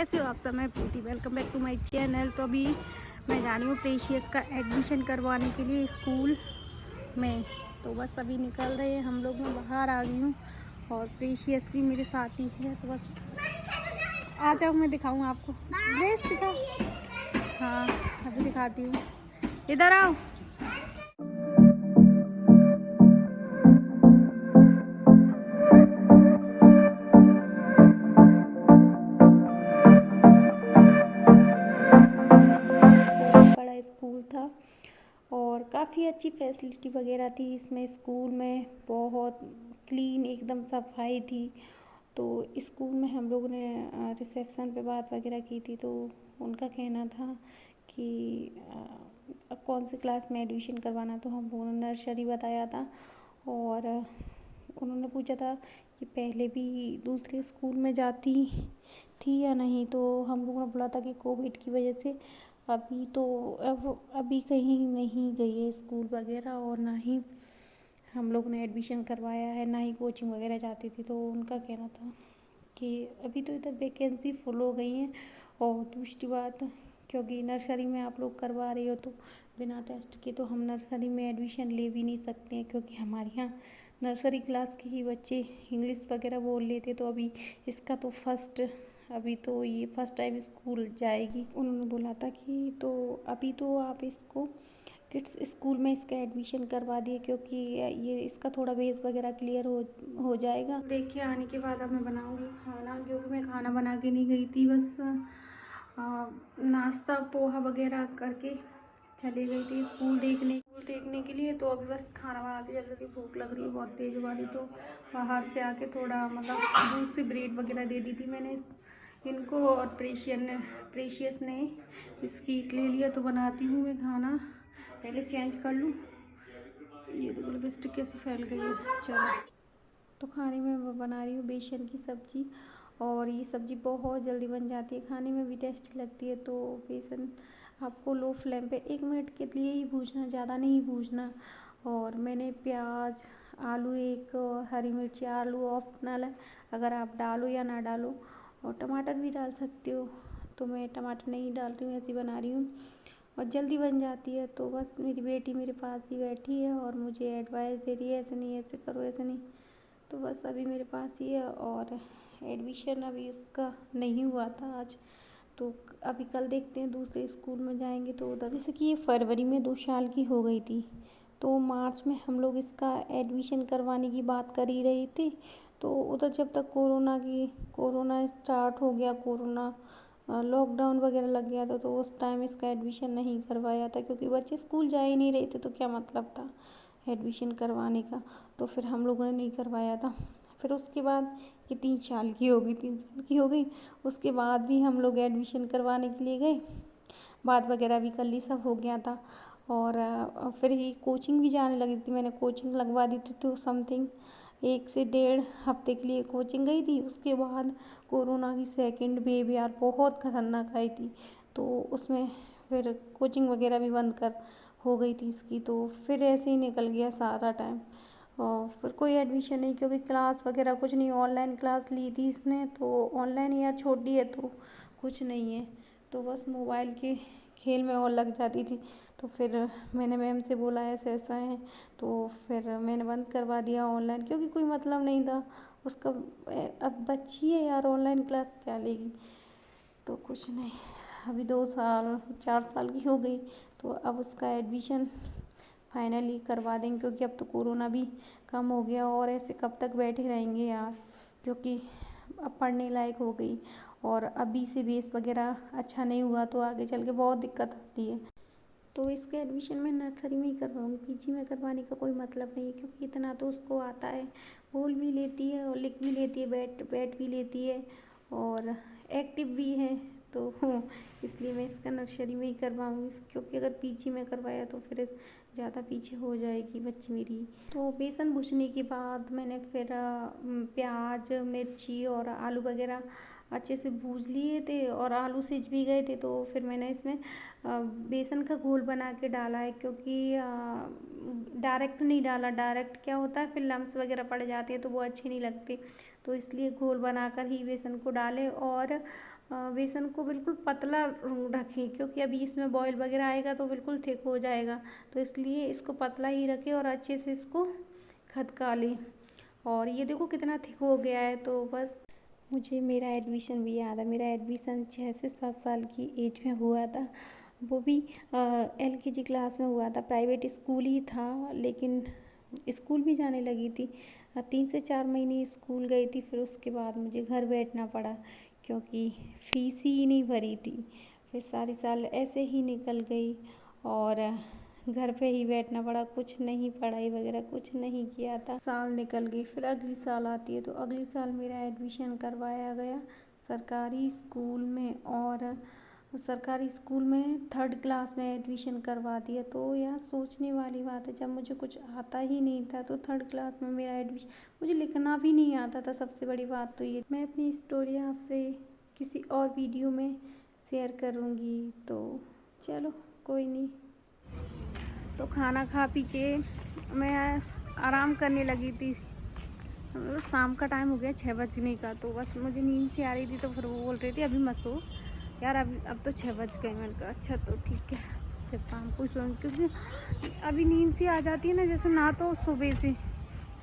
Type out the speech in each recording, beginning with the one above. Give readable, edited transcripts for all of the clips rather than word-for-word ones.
कैसे हो आप सब? मैं Preeti, welcome back to my channel. तो अभी मैं जा रही हूँ प्रेशियस का एडमिशन करवाने के लिए स्कूल में। तो बस अभी निकल रहे हैं हम लोग, मैं बाहर आ गई हूँ और प्रेशियस भी मेरे साथ ही है। तो बस आ जाओ, मैं दिखाऊँ आपको ड्रेस दिखा। हाँ अभी दिखाती हूँ, इधर आओ। बड़ा स्कूल था और काफ़ी अच्छी फैसिलिटी वगैरह थी इसमें। स्कूल में बहुत क्लीन एकदम सफाई थी। तो स्कूल में हम लोगों ने रिसेप्शन पे बात वगैरह की थी। तो उनका कहना था कि अब कौन सी क्लास में एडमिशन करवाना, तो हम लोगों ने नर्सरी बताया था। और उन्होंने पूछा था कि पहले भी दूसरे स्कूल में जाती थी या नहीं। तो हम लोगों ने बोला था कि कोविड की वजह से अभी कहीं नहीं गई है स्कूल वगैरह, और ना ही हम लोग ने एडमिशन करवाया है, ना ही कोचिंग वगैरह जाती थी। तो उनका कहना था कि अभी तो इधर वैकेंसी फुल हो गई हैं। और दूसरी बात, क्योंकि नर्सरी में आप लोग करवा रहे हो तो बिना टेस्ट के तो हम नर्सरी में एडमिशन ले भी नहीं सकते हैं, क्योंकि हमारे यहाँ नर्सरी क्लास के ही बच्चे इंग्लिश वगैरह बोल लेते। तो अभी इसका तो अभी तो ये फर्स्ट टाइम स्कूल जाएगी। उन्होंने बोला था कि तो अभी तो आप इसको किड्स स्कूल में इसका एडमिशन करवा दिए, क्योंकि ये इसका थोड़ा बेस वगैरह क्लियर हो जाएगा। देखिए आने के बाद अब मैं बनाऊंगी खाना, क्योंकि मैं खाना बना के नहीं गई थी। बस नाश्ता पोहा वगैरह करके चले गई थी स्कूल देखने के लिए। तो अभी बस खाना बनाते जल्दी, भूख लग रही है बहुत तेज वाली। तो बाहर से आके थोड़ा मतलब दूध से ब्रेड वगैरह दे दी थी मैंने इनको, और प्रेशियस ने बिस्किट ले लिया। तो बनाती हूँ मैं खाना, पहले चेंज कर लूँ। ये देखो लिपस्टिक कैसी फैल गई है। चलो, तो खाने में मैं बना रही हूँ बेसन की सब्ज़ी, और ये सब्ज़ी बहुत जल्दी बन जाती है, खाने में भी टेस्टी लगती है। तो बेसन आपको लो फ्लेम पे 1 मिनट के लिए ही भूजना, ज़्यादा नहीं भूजना। और मैंने प्याज, आलू, एक हरी मिर्ची, आलू ऑप्शनल है, अगर आप डालो या ना डालो, और टमाटर भी डाल सकते हो। तो मैं टमाटर नहीं डाल रही हूँ, ऐसी बना रही हूँ और जल्दी बन जाती है। तो बस मेरी बेटी मेरे पास ही बैठी है और मुझे एडवाइस दे रही है, ऐसे नहीं, ऐसे करो, ऐसे नहीं। तो बस अभी मेरे पास ही है। और एडमिशन अभी इसका नहीं हुआ था आज, तो अभी कल देखते हैं, दूसरे स्कूल में जाएंगे तो उधर। जैसे कि ये फरवरी में 2 साल की हो गई थी, तो मार्च में हम लोग इसका एडमिशन करवाने की बात कर ही रही थी। तो उधर जब तक कोरोना स्टार्ट हो गया, कोरोना लॉकडाउन वगैरह लग गया था, तो उस टाइम इसका एडमिशन नहीं करवाया था, क्योंकि बच्चे स्कूल जा ही नहीं रहे थे। तो क्या मतलब था एडमिशन करवाने का, तो फिर हम लोगों ने नहीं करवाया था। फिर उसके बाद कि 3 साल की हो गई, 3 साल की हो गई, उसके बाद भी हम लोग एडमिशन करवाने के लिए गए, बात वगैरह भी कर ली, सब हो गया था। और फिर ही कोचिंग भी जाने लगी थी, मैंने कोचिंग लगवा दी थी। तो समथिंग 1 से 1.5 हफ्ते के लिए कोचिंग गई थी। उसके बाद कोरोना की सेकंड वेव यार बहुत खतरनाक आई थी, तो उसमें फिर कोचिंग वगैरह भी बंद कर हो गई थी इसकी। तो फिर ऐसे ही निकल गया सारा टाइम, और फिर कोई एडमिशन नहीं, क्योंकि क्लास वगैरह कुछ नहीं, ऑनलाइन क्लास ली थी इसने। तो ऑनलाइन यार छोटी है तो कुछ नहीं है, तो बस मोबाइल के खेल में और लग जाती थी। तो फिर मैंने मैम से बोला ऐसा ऐसा है, तो फिर मैंने बंद करवा दिया ऑनलाइन, क्योंकि कोई मतलब नहीं था उसका। अब बच्ची है यार, ऑनलाइन क्लास क्या लेगी। तो कुछ नहीं, अभी 2 साल 4 साल की हो गई, तो अब उसका एडमिशन फाइनली करवा देंगे, क्योंकि अब तो कोरोना भी कम हो गया। और ऐसे कब तक बैठे रहेंगे यार, क्योंकि अब पढ़ने लायक हो गई, और अभी से बेस वगैरह अच्छा नहीं हुआ तो आगे चल के बहुत दिक्कत आती है। तो इसके एडमिशन मैं नर्सरी में ही करवाऊँगी, पीजी में करवाने का कोई मतलब नहीं है, क्योंकि इतना तो उसको आता है, बोल भी लेती है और लिख भी लेती है, बैठ भी लेती है, और एक्टिव भी है। तो इसलिए मैं इसका नर्सरी में ही करवाऊँगी, क्योंकि अगर पीजी में करवाया तो फिर ज़्यादा पीछे हो जाएगी बच्ची मेरी। तो बेसन भूनने के बाद मैंने फिर प्याज, मिर्ची और आलू वगैरह अच्छे से भूज लिए थे, और आलू सिज भी गए थे। तो फिर मैंने इसमें बेसन का घोल बना के डाला है, क्योंकि डायरेक्ट नहीं डाला, डायरेक्ट क्या होता है फिर लम्स वगैरह पड़ जाते हैं तो वो अच्छे नहीं लगते। तो इसलिए घोल बनाकर ही बेसन को डाले, और बेसन को बिल्कुल पतला रखें, क्योंकि अभी इसमें बॉईल वगैरह आएगा तो बिल्कुल थिक हो जाएगा, तो इसलिए इसको पतला ही रखें और अच्छे से इसको खदका लें। और ये देखो कितना थिक हो गया है। तो बस मुझे मेरा एडमिशन भी याद है। मेरा एडमिशन 6 से 7 साल की एज में हुआ था, वो भी LKG क्लास में हुआ था। प्राइवेट स्कूल ही था, लेकिन स्कूल भी जाने लगी थी। 3 से 4 महीने स्कूल गई थी, फिर उसके बाद मुझे घर बैठना पड़ा, क्योंकि फीस ही नहीं भरी थी। फिर सारी साल ऐसे ही निकल गई और घर पे ही बैठना पड़ा, कुछ नहीं, पढ़ाई वगैरह कुछ नहीं किया था। साल निकल गई, फिर अगली साल आती है, तो अगली साल मेरा एडमिशन करवाया गया सरकारी स्कूल में, और सरकारी स्कूल में 3rd क्लास में एडमिशन करवा दिया। तो यार सोचने वाली बात है, जब मुझे कुछ आता ही नहीं था तो 3rd क्लास में मेरा एडमिशन, मुझे लिखना भी नहीं आता था। सबसे बड़ी बात तो ये, मैं अपनी स्टोरी आपसे किसी और वीडियो में शेयर करूँगी, तो चलो कोई नहीं। तो खाना खा पी के मैं आराम करने लगी थी। तो शाम का टाइम हो गया 6 बजने का, तो बस मुझे नींद से आ रही थी। तो फिर वो बोल रही थी अभी मत सो यार, अब तो 6 बज गए। मैंने कहा अच्छा तो ठीक है, फिर शाम को सोऊंगी, क्योंकि अभी नींद से आ जाती है ना, जैसे ना तो सुबह से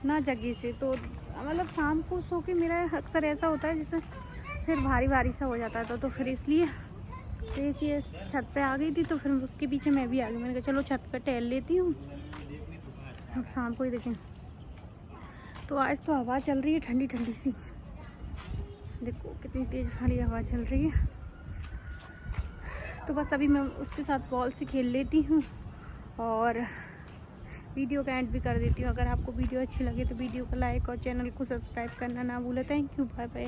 ना जगह से, तो मतलब शाम को सो के मेरा अक्सर ऐसा होता है जैसे सिर भारी भारी सा हो जाता था। तो फिर इसलिए ये छत पे आ गई थी, तो फिर उसके पीछे मैं भी आ गई। मैंने कहा चलो छत पे टहल लेती हूँ, अब शाम को ही देखें। तो आज तो हवा चल रही है ठंडी ठंडी सी, देखो कितनी तेज वाली हवा चल रही है। तो बस अभी मैं उसके साथ बॉल से खेल लेती हूँ और वीडियो का एंड भी कर देती हूँ। अगर आपको वीडियो अच्छी लगे तो वीडियो को लाइक और चैनल को सब्सक्राइब करना ना भूलें। Thank you, bye bye.